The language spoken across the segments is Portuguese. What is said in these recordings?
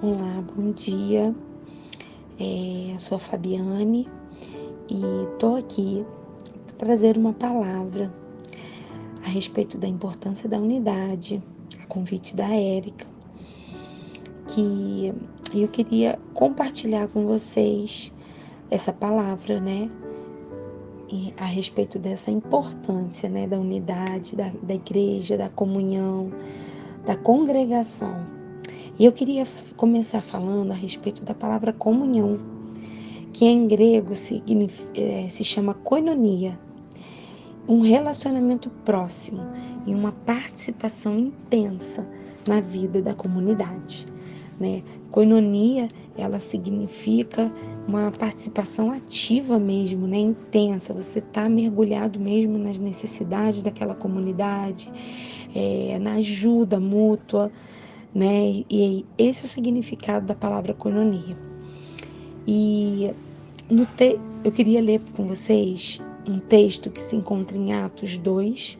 Olá, bom dia. Sou a Fabiane e estou aqui para trazer uma palavra a respeito da importância da unidade, a convite da Érica, que eu queria compartilhar com vocês essa palavra, né? A respeito dessa importância, né, da unidade, da igreja, da comunhão, da congregação. E eu queria começar falando a respeito da palavra comunhão, que em grego se chama koinonia, um relacionamento próximo e uma participação intensa na vida da comunidade, né? Koinonia, ela significa uma participação ativa mesmo, né? Intensa, você está mergulhado mesmo nas necessidades daquela comunidade, na ajuda mútua, né? E esse é o significado da palavra koinonia. E eu queria ler com vocês um texto que se encontra em Atos 2,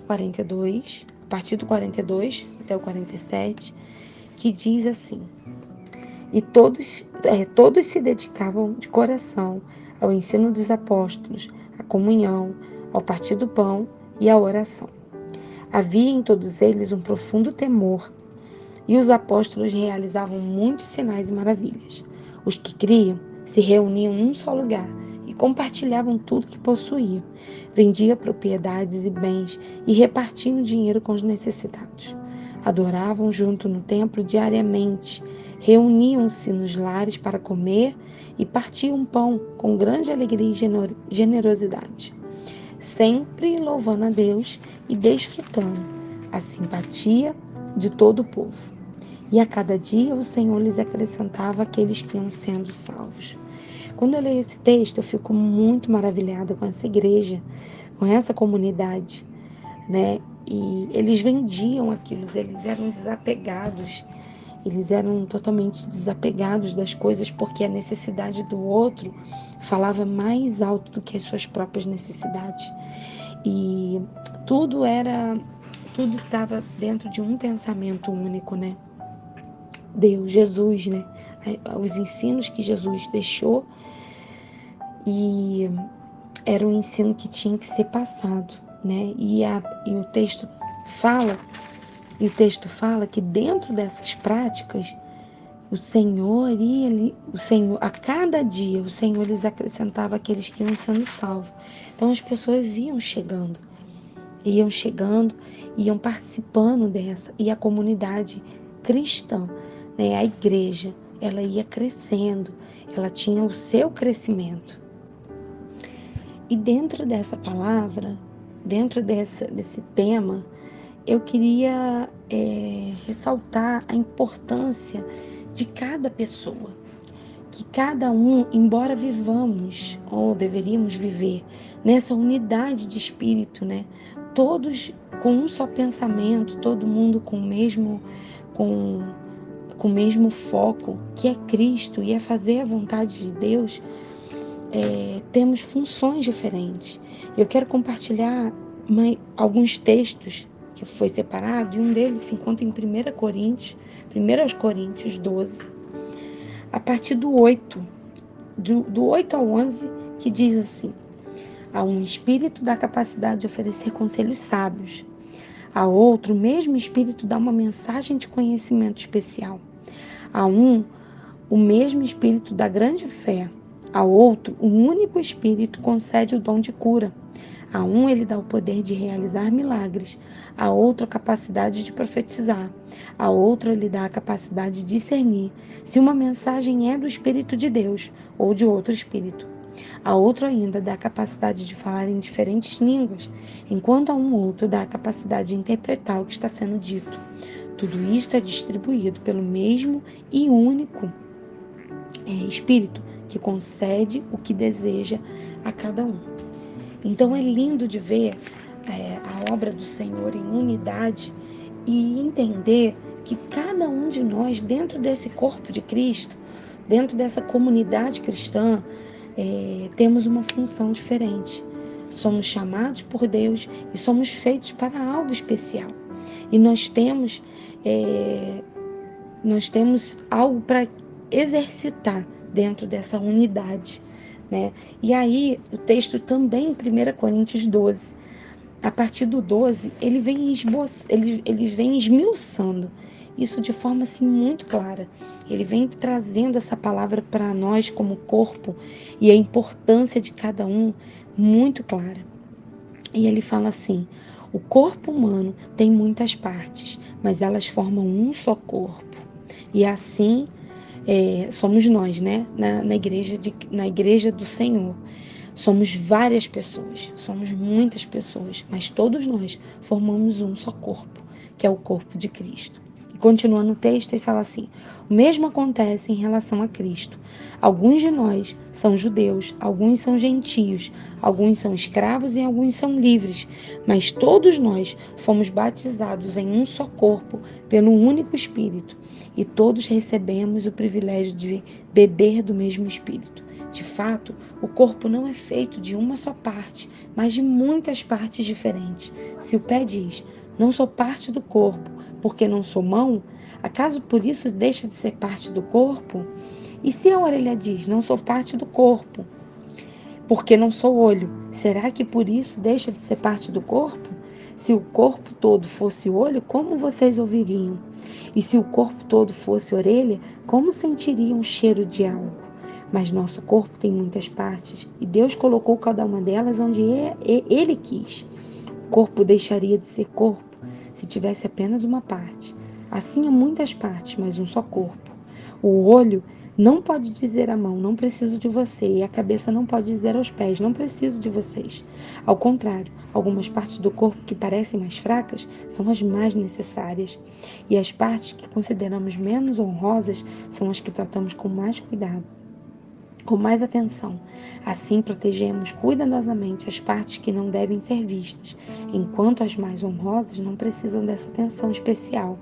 42, a partir do 42 até o 47, que diz assim: E todos se dedicavam de coração ao ensino dos apóstolos, à comunhão, ao partir do pão e à oração. Havia em todos eles um profundo temor, e os apóstolos realizavam muitos sinais e maravilhas. Os que criam se reuniam num só lugar e compartilhavam tudo que possuíam, vendiam propriedades e bens e repartiam o dinheiro com os necessitados. Adoravam junto no templo diariamente, reuniam-se nos lares para comer e partiam pão com grande alegria e generosidade, sempre louvando a Deus e desfrutando a simpatia de todo o povo. E a cada dia o Senhor lhes acrescentava aqueles que iam sendo salvos. Quando eu leio esse texto, eu fico muito maravilhada com essa igreja, com essa comunidade, né? E eles vendiam aquilo, eles eram desapegados, eles eram totalmente desapegados das coisas, porque a necessidade do outro falava mais alto do que as suas próprias necessidades. E tudo estava dentro de um pensamento único, né? Deus, Jesus, né? Os ensinos que Jesus deixou, e era um ensino que tinha que ser passado, né? E o texto fala que dentro dessas práticas o Senhor a cada dia o Senhor lhes acrescentava aqueles que iam sendo salvos. Então as pessoas iam participando dessa, e a comunidade cristã, né, a igreja, ela ia crescendo, ela tinha o seu crescimento. E dentro dessa palavra, dentro desse tema, eu queria ressaltar a importância de cada pessoa, que cada um, embora vivamos, ou deveríamos viver, nessa unidade de espírito, né? Todos com um só pensamento, todo mundo com o mesmo foco, que é Cristo, e é fazer a vontade de Deus. Temos funções diferentes. Eu quero compartilhar alguns textos que foi separado, e um deles se encontra em 1 Coríntios 12, a partir do 8 ao 11, que diz assim: a um espírito dá capacidade de oferecer conselhos sábios, a outro o mesmo espírito dá uma mensagem de conhecimento especial, a um o mesmo espírito dá grande fé, a outro o único espírito concede o dom de cura, a um ele dá o poder de realizar milagres, a outro a capacidade de profetizar, a outro ele dá a capacidade de discernir se uma mensagem é do Espírito de Deus ou de outro espírito. A outro ainda dá a capacidade de falar em diferentes línguas, enquanto a um outro dá a capacidade de interpretar o que está sendo dito. Tudo isto é distribuído pelo mesmo e único Espírito, que concede o que deseja a cada um. Então é lindo de ver a obra do Senhor em unidade e entender que cada um de nós, dentro desse corpo de Cristo, dentro dessa comunidade cristã, temos uma função diferente. Somos chamados por Deus e somos feitos para algo especial. E nós temos nós temos algo para exercitar dentro dessa unidade, né? E aí, o texto também, em 1 Coríntios 12, a partir do 12, ele vem esmiuçando isso de forma assim muito clara. Ele vem trazendo essa palavra para nós como corpo e a importância de cada um muito clara. E ele fala assim: o corpo humano tem muitas partes, mas elas formam um só corpo. E assim somos nós, né? Na igreja do Senhor. Somos várias pessoas, somos muitas pessoas, mas todos nós formamos um só corpo, que é o corpo de Cristo. E continuando o texto, ele fala assim: o mesmo acontece em relação a Cristo. Alguns de nós são judeus, alguns são gentios, alguns são escravos e alguns são livres, mas todos nós fomos batizados em um só corpo pelo único Espírito, e todos recebemos o privilégio de beber do mesmo Espírito. De fato, o corpo não é feito de uma só parte, mas de muitas partes diferentes. Se o pé diz: não sou parte do corpo, porque não sou mão, acaso por isso deixa de ser parte do corpo? E se a orelha diz: não sou parte do corpo, porque não sou olho, será que por isso deixa de ser parte do corpo? Se o corpo todo fosse olho, como vocês ouviriam? E se o corpo todo fosse orelha, como sentiriam o cheiro de algo? Mas nosso corpo tem muitas partes, e Deus colocou cada uma delas onde Ele quis. O corpo deixaria de ser corpo se tivesse apenas uma parte. Assim há muitas partes, mas um só corpo. O olho não pode dizer à mão: não preciso de você, e a cabeça não pode dizer aos pés: não preciso de vocês. Ao contrário, algumas partes do corpo que parecem mais fracas são as mais necessárias, e as partes que consideramos menos honrosas são as que tratamos com mais cuidado, com mais atenção. Assim protegemos cuidadosamente as partes que não devem ser vistas, enquanto as mais honrosas não precisam dessa atenção especial.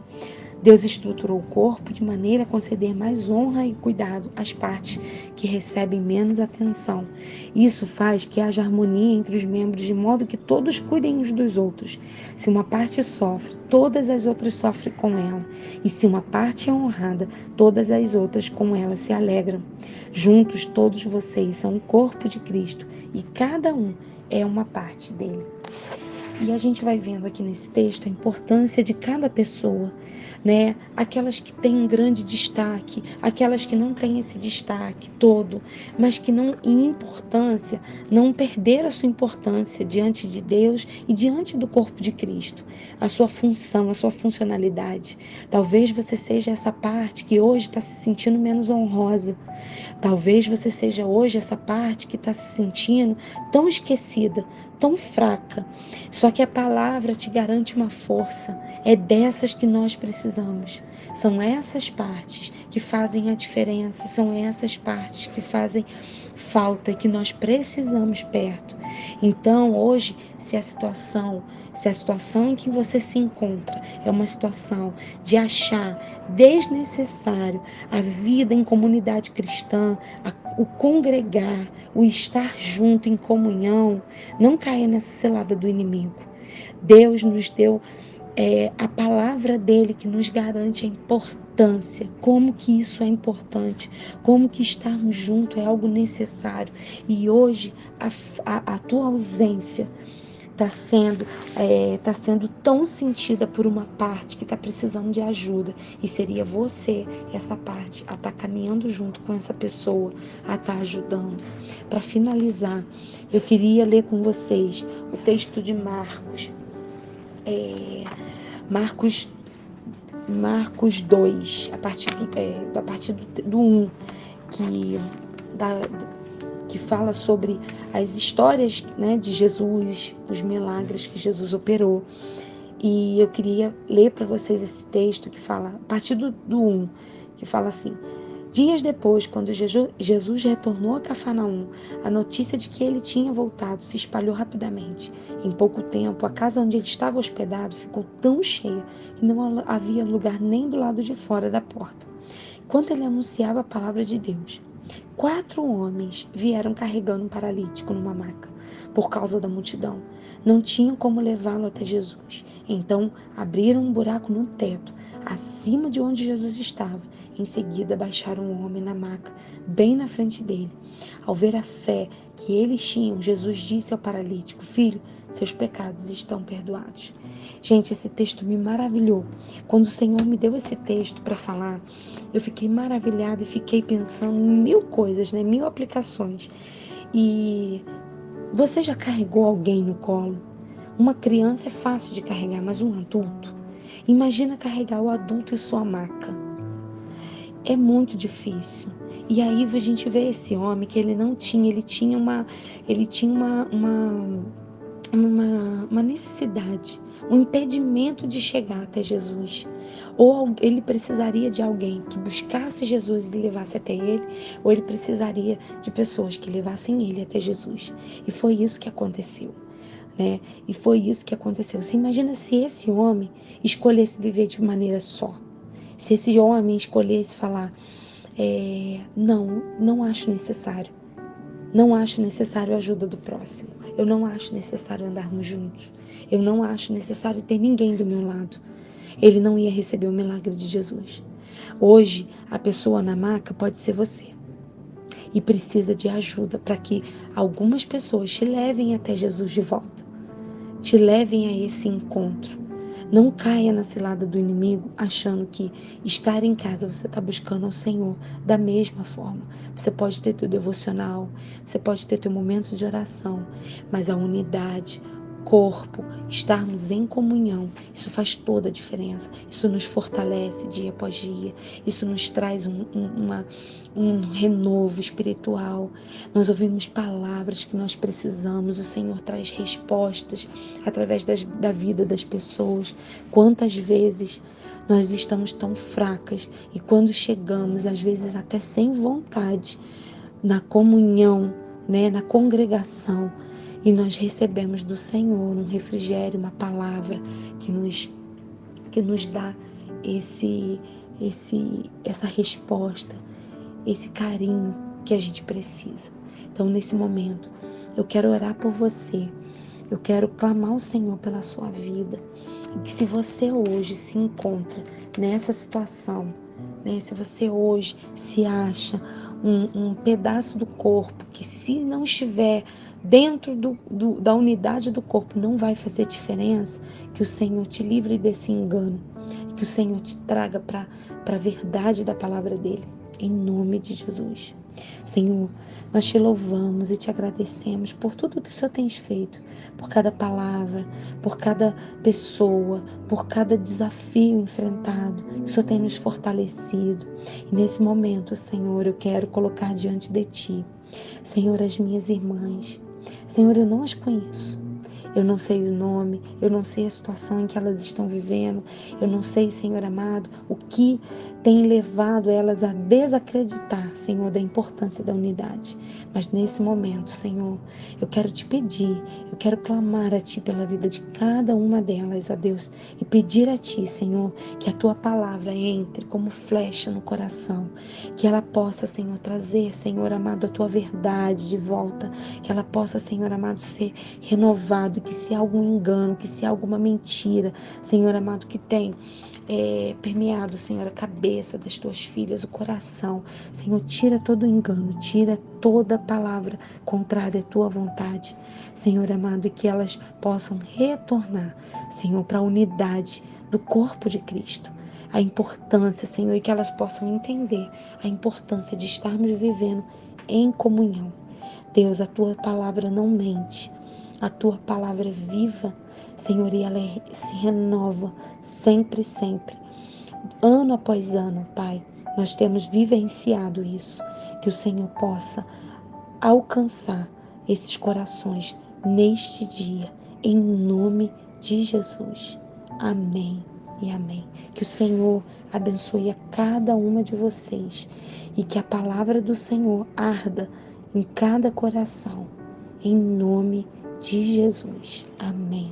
Deus estruturou o corpo de maneira a conceder mais honra e cuidado às partes que recebem menos atenção. Isso faz que haja harmonia entre os membros, de modo que todos cuidem uns dos outros. Se uma parte sofre, todas as outras sofrem com ela. E se uma parte é honrada, todas as outras com ela se alegram. Juntos, todos vocês são o corpo de Cristo, e cada um é uma parte dele. E a gente vai vendo aqui nesse texto a importância de cada pessoa, né? Aquelas que têm um grande destaque, aquelas que não têm esse destaque todo, mas que não, em importância, não perderam a sua importância diante de Deus e diante do corpo de Cristo, a sua função, a sua funcionalidade. Talvez você seja essa parte que hoje está se sentindo menos honrosa. Talvez você seja hoje essa parte que está se sentindo tão esquecida, tão fraca. Só que a palavra te garante uma força. É dessas que nós precisamos. São essas partes que fazem a diferença. São essas partes que fazem falta e que nós precisamos perto. Então, hoje, se a situação em que você se encontra é uma situação de achar desnecessário a vida em comunidade cristã, o congregar, o estar junto em comunhão, não caia nessa cilada do inimigo. Deus nos deu a palavra dele que nos garante a importância, como que isso é importante, como que estarmos juntos é algo necessário. E hoje a tua ausência está sendo tão sentida por uma parte que está precisando de ajuda, e seria você, essa parte, a estar caminhando junto com essa pessoa, a estar ajudando. Para finalizar, eu queria ler com vocês o texto de Marcos, Marcos 2, a partir do 1, que fala sobre as histórias, né, de Jesus, os milagres que Jesus operou. E eu queria ler para vocês esse texto que fala, a partir do 1, que fala assim: dias depois, quando Jesus retornou a Cafarnaum, a notícia de que ele tinha voltado se espalhou rapidamente. Em pouco tempo, a casa onde ele estava hospedado ficou tão cheia que não havia lugar nem do lado de fora da porta. Enquanto ele anunciava a palavra de Deus, 4 homens vieram carregando um paralítico numa maca. Por causa da multidão, não tinham como levá-lo até Jesus. Então, abriram um buraco no teto, acima de onde Jesus estava. Em seguida, baixaram um homem na maca, bem na frente dele. Ao ver a fé que eles tinham, Jesus disse ao paralítico: Filho, seus pecados estão perdoados. Gente, esse texto me maravilhou. Quando o Senhor me deu esse texto para falar, eu fiquei maravilhada e fiquei pensando em mil coisas, né? Mil aplicações. E você já carregou alguém no colo? Uma criança é fácil de carregar, mas um adulto? Imagina carregar o adulto em sua maca. É muito difícil. E aí a gente vê esse homem que ele não tinha, ele tinha uma necessidade, um impedimento de chegar até Jesus. Ou ele precisaria de alguém que buscasse Jesus e levasse até ele, ou ele precisaria de pessoas que levassem ele até Jesus. E foi isso que aconteceu, né? E foi isso que aconteceu. Você imagina se esse homem escolhesse viver de maneira só. Se esse homem escolhesse falar, não acho necessário. Não acho necessário a ajuda do próximo. Eu não acho necessário andarmos juntos. Eu não acho necessário ter ninguém do meu lado. Ele não ia receber o milagre de Jesus. Hoje, a pessoa na maca pode ser você. E precisa de ajuda para que algumas pessoas te levem até Jesus de volta. Te levem a esse encontro. Não caia na cilada do inimigo achando que estar em casa você está buscando ao Senhor da mesma forma. Você pode ter teu devocional, você pode ter teu momento de oração, mas a unidade, corpo, estarmos em comunhão, isso faz toda a diferença. Isso nos fortalece dia após dia, isso nos traz um renovo espiritual. Nós ouvimos palavras que nós precisamos, o Senhor traz respostas através da vida das pessoas. Quantas vezes nós estamos tão fracas e quando chegamos, às vezes até sem vontade, na comunhão, né, na congregação, e nós recebemos do Senhor um refrigério, uma palavra que nos dá essa resposta, esse carinho que a gente precisa. Então, nesse momento, eu quero orar por você. Eu quero clamar ao Senhor pela sua vida. E que se você hoje se encontra nessa situação, né? Se você hoje se acha um pedaço do corpo que, se não estiver dentro da unidade do corpo, não vai fazer diferença, que o Senhor te livre desse engano, que o Senhor te traga para a verdade da palavra dele, em nome de Jesus. Senhor, nós te louvamos e te agradecemos por tudo que o Senhor tem feito, por cada palavra, por cada pessoa, por cada desafio enfrentado, que o Senhor tem nos fortalecido. E nesse momento, Senhor, eu quero colocar diante de Ti, Senhor, as minhas irmãs. Senhor, eu não as conheço. Eu não sei o nome, eu não sei a situação em que elas estão vivendo, eu não sei, Senhor amado, o que tem levado elas a desacreditar, Senhor, da importância da unidade. Mas nesse momento, Senhor, eu quero te pedir, eu quero clamar a Ti pela vida de cada uma delas, ó Deus, e pedir a Ti, Senhor, que a Tua palavra entre como flecha no coração, que ela possa, Senhor, trazer, Senhor amado, a Tua verdade de volta, que ela possa, Senhor amado, ser renovado, que se há algum engano, que se há alguma mentira, Senhor amado, que tem permeado, Senhor, a cabeça das Tuas filhas, o coração, Senhor, tira todo o engano, tira toda palavra contrária à Tua vontade, Senhor amado, e que elas possam retornar, Senhor, para a unidade do corpo de Cristo. A importância, Senhor, e que elas possam entender a importância de estarmos vivendo em comunhão. Deus, a Tua palavra não mente. A Tua palavra é viva, Senhor, e ela se renova sempre, sempre. Ano após ano, Pai, nós temos vivenciado isso. Que o Senhor possa alcançar esses corações neste dia, em nome de Jesus. Amém e amém. Que o Senhor abençoe a cada uma de vocês e que a palavra do Senhor arda em cada coração, em nome de Jesus. Amém.